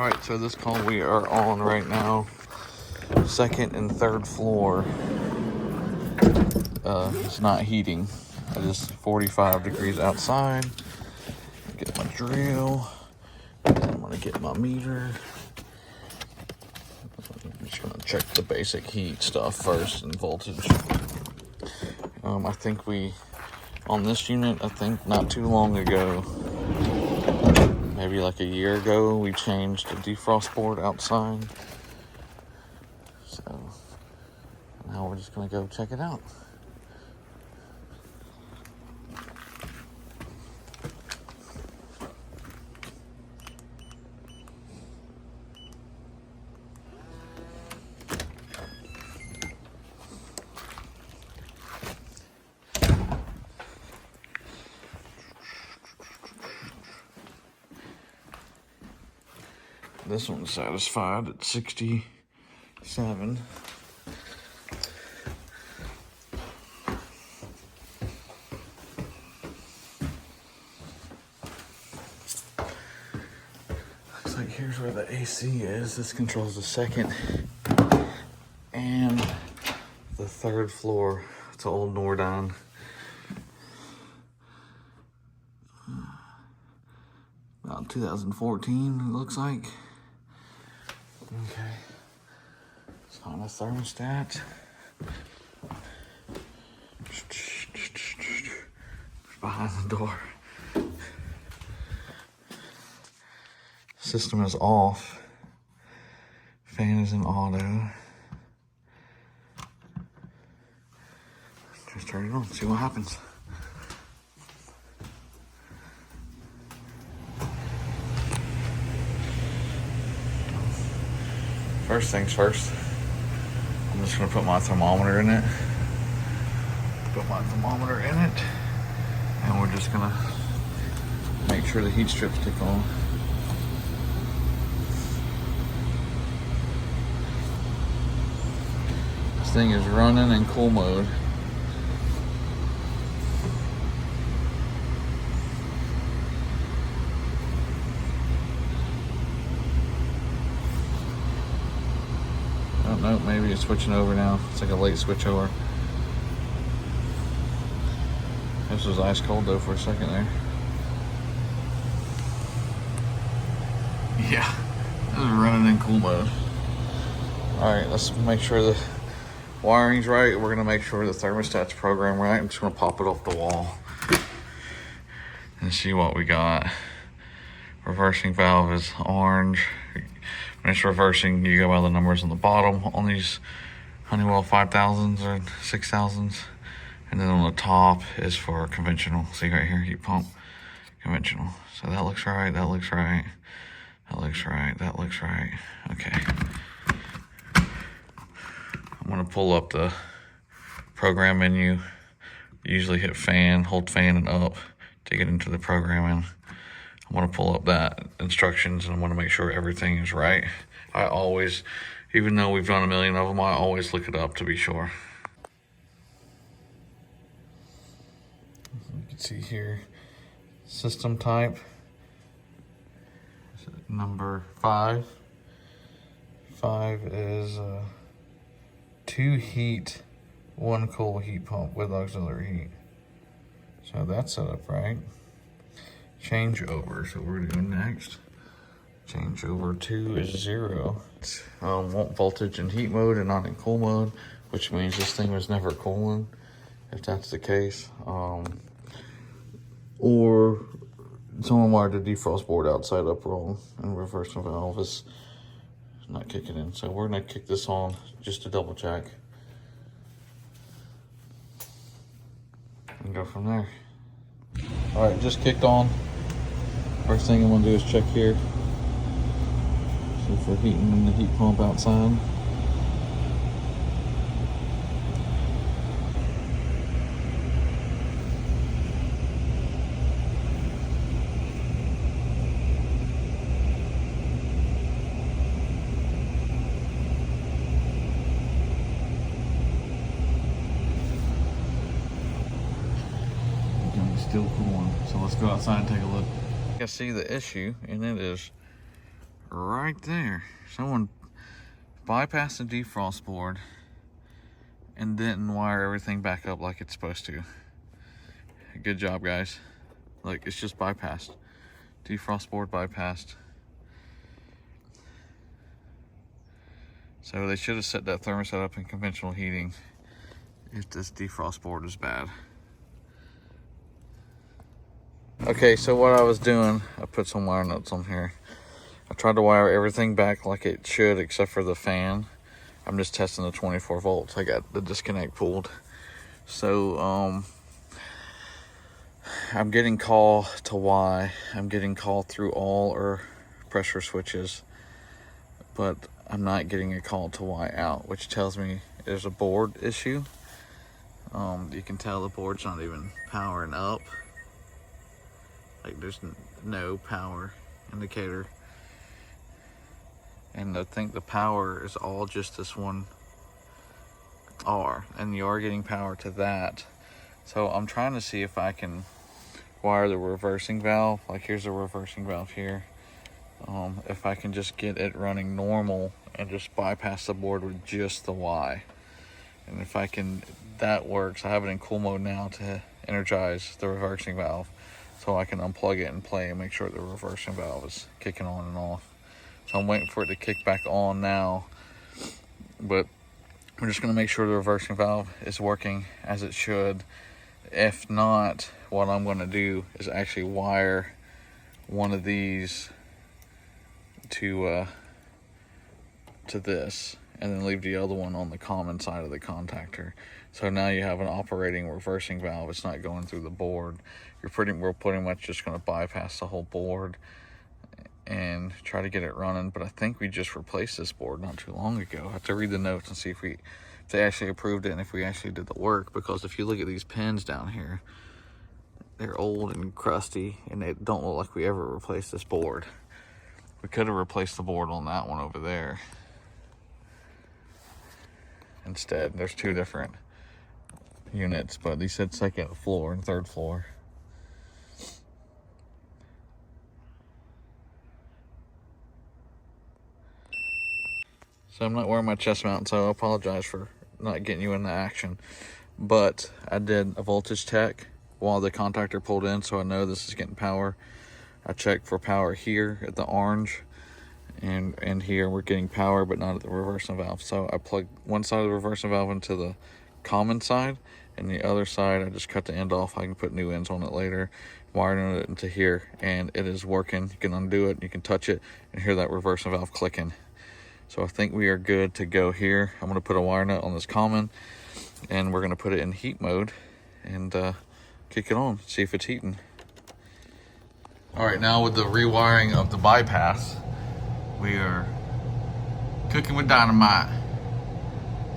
Alright, so this call we are on right now, second and third floor. It's not heating. It is 45 degrees outside. Get my drill. I'm gonna get my meter. I'm just gonna check the basic heat stuff first and voltage. I think on this unit, I think not too long ago, maybe like a year ago, we changed the defrost board outside. So now we're just gonna go check it out. This one's satisfied at 67. Looks like here's where the AC is. This controls the second and the third floor. It's an old Nordine. About 2014, it looks like. Okay, it's on a thermostat. Behind the door. System is off. Fan is in auto. Just turn it on, see what happens. First things first, I'm just gonna put my thermometer in it. And we're just gonna make sure the heat strips stick on. This thing is running in cool mode. Nope, maybe it's switching over now. It's like a late switch over. This was ice cold though for a second there. Yeah, this is running in cool mode. Alright, let's make sure the wiring's right. We're gonna make sure the thermostat's programmed right. I'm just gonna pop it off the wall and see what we got. Reversing valve is orange. When it's reversing, you go by the numbers on the bottom on these Honeywell 5000s or 6000s. And then on the top is for conventional. See right here, heat pump, conventional. So that looks right, that looks right, that looks right, that looks right. Okay. I'm gonna pull up the program menu. Usually hit fan, hold fan and up to get into the programming. I'm gonna pull up that instructions and I'm gonna make sure everything is right. I always, even though we've done a million of them, I always look it up to be sure. You can see here, system type, number 5. 5 is 2 heat, 1 cool heat pump with auxiliary heat. So that's set up right. Change over, so we're doing next. Change over 2 is 0. Want voltage in heat mode and not in cool mode, which means this thing was never cooling, if that's the case. Or someone wired the defrost board outside up wrong and reverse the valve is not kicking in. So we're gonna kick this on just to double check and go from there. All right, just kicked on. First thing I'm gonna do is check here. See if we're heating in the heat pump outside. Still cooling. So let's go outside and take a look. I see the issue, and it is right there. Someone bypassed the defrost board and didn't wire everything back up like it's supposed to. Good job, guys. Look, it's just bypassed. Defrost board bypassed. So they should have set that thermostat up in conventional heating if this defrost board is bad. Okay, so what I was doing, I put some wire nuts on here. I tried to wire everything back like it should except for the fan. I'm just testing the 24 volts. I got the disconnect pulled. So I'm getting call to Y. I'm getting call through all our pressure switches, but I'm not getting a call to Y out, which tells me there's a board issue. You can tell the board's not even powering up. Like there's no power indicator. And I think the power is all just this one R, and you are getting power to that. So I'm trying to see if I can wire the reversing valve. Like here's a reversing valve here. If I can just get it running normal and just bypass the board with just the Y. And if I can, that works. I have it in cool mode now to energize the reversing valve, so I can unplug it and play and make sure the reversing valve is kicking on and off. So I'm waiting for it to kick back on now, but we're just gonna make sure the reversing valve is working as it should. If not, what I'm gonna do is actually wire one of these to this, and then leave the other one on the common side of the contactor. So now you have an operating reversing valve. It's not going through the board. We're pretty much just gonna bypass the whole board and try to get it running. But I think we just replaced this board not too long ago. I have to read the notes and see if they actually approved it and if we actually did the work, because if you look at these pins down here, they're old and crusty and they don't look like we ever replaced this board. We could have replaced the board on that one over there instead. There's two different units, but they said second floor and third floor. So I'm not wearing my chest mount, so I apologize for not getting you in the action. But I did a voltage check while the contactor pulled in, so I know this is getting power. I checked for power here at the orange, and here we're getting power, but not at the reversing valve. So I plugged one side of the reversing valve into the common side, and the other side I just cut the end off. I can put new ends on it later, wiring it into here, and it is working. You can undo it, you can touch it, and hear that reversing valve clicking. So I think we are good to go here. I'm gonna put a wire nut on this common, and we're gonna put it in heat mode and kick it on, see if it's heating. All right, now with the rewiring of the bypass, we are cooking with dynamite.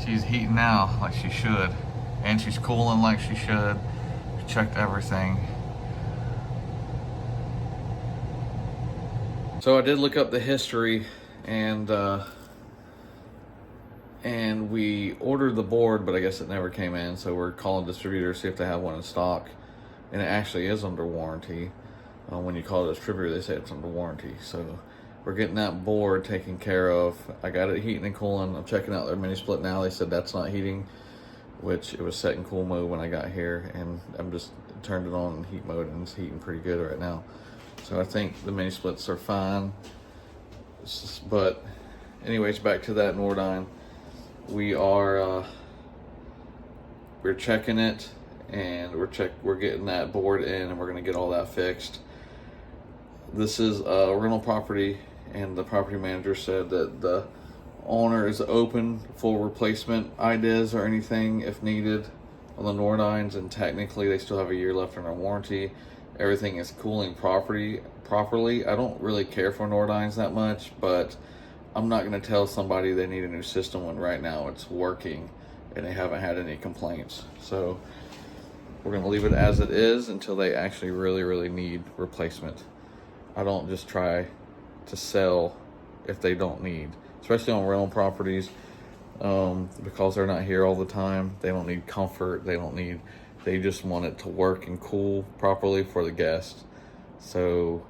She's heating now like she should, and she's cooling like she should. We checked everything. So I did look up the history, and we ordered the board, but I guess it never came in. So we're calling distributors to see if they have one in stock, and it actually is under warranty. When you call a distributor, they say it's under warranty. So we're getting that board taken care of. I got it heating and cooling. I'm checking out their mini split now. They said that's not heating, which it was set in cool mode when I got here, and I'm just turned it on in heat mode, and it's heating pretty good right now. So I think the mini splits are fine. But anyways, back to that Nordyne. We're checking it, and we're getting that board in, and we're gonna get all that fixed. This is a rental property, and the property manager said that the owner is open for replacement ideas or anything if needed on the Nordynes, and technically they still have a year left on their warranty. Everything is cooling properly. I don't really care for Nordynes that much, but I'm not going to tell somebody they need a new system when right now it's working and they haven't had any complaints. So we're going to leave it as it is until they actually really need replacement. I don't just try to sell if they don't need, especially on rental properties, because they're not here all the time. They don't need comfort. They just want it to work and cool properly for the guest. So,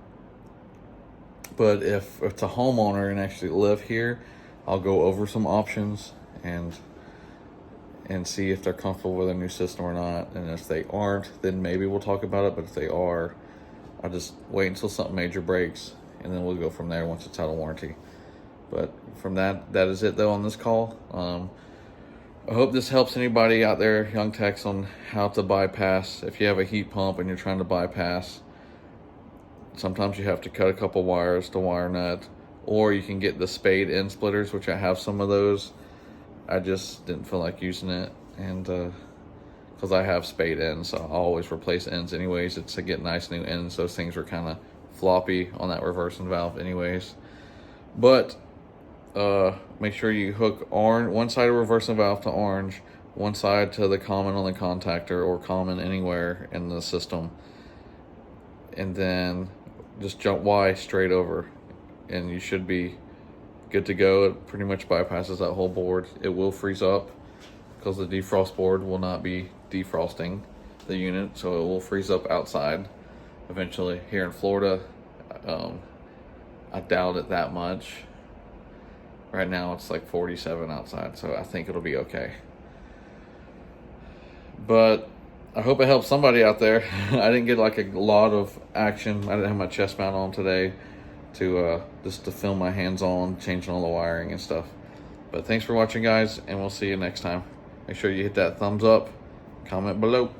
But if it's a homeowner and actually live here, I'll go over some options and see if they're comfortable with a new system or not. And if they aren't, then maybe we'll talk about it. But if they are, I'll just wait until something major breaks, and then we'll go from there once it's out of warranty. But from that is it though on this call. I hope this helps anybody out there, young techs, on how to bypass. If you have a heat pump and you're trying to bypass, sometimes you have to cut a couple wires to wire nut, or you can get the spade end splitters, which I have some of those. I just didn't feel like using it, and because I have spade ends, so I always replace ends anyways. It's to get nice new ends. Those things were kind of floppy on that reversing valve anyways. But make sure you hook one side of reversing valve to orange, one side to the common on the contactor, or common anywhere in the system, and then just jump Y straight over, and you should be good to go. It pretty much bypasses that whole board. It will freeze up because the defrost board will not be defrosting the unit, so it will freeze up outside eventually. Here in Florida, I doubt it that much. Right now it's like 47 outside, so I think it'll be okay. But I hope it helps somebody out there. I didn't get like a lot of action. I didn't have my chest mount on today to just to film my hands on changing all the wiring and stuff. But thanks for watching, guys, and we'll see you next time. Make sure you hit that thumbs up, comment below.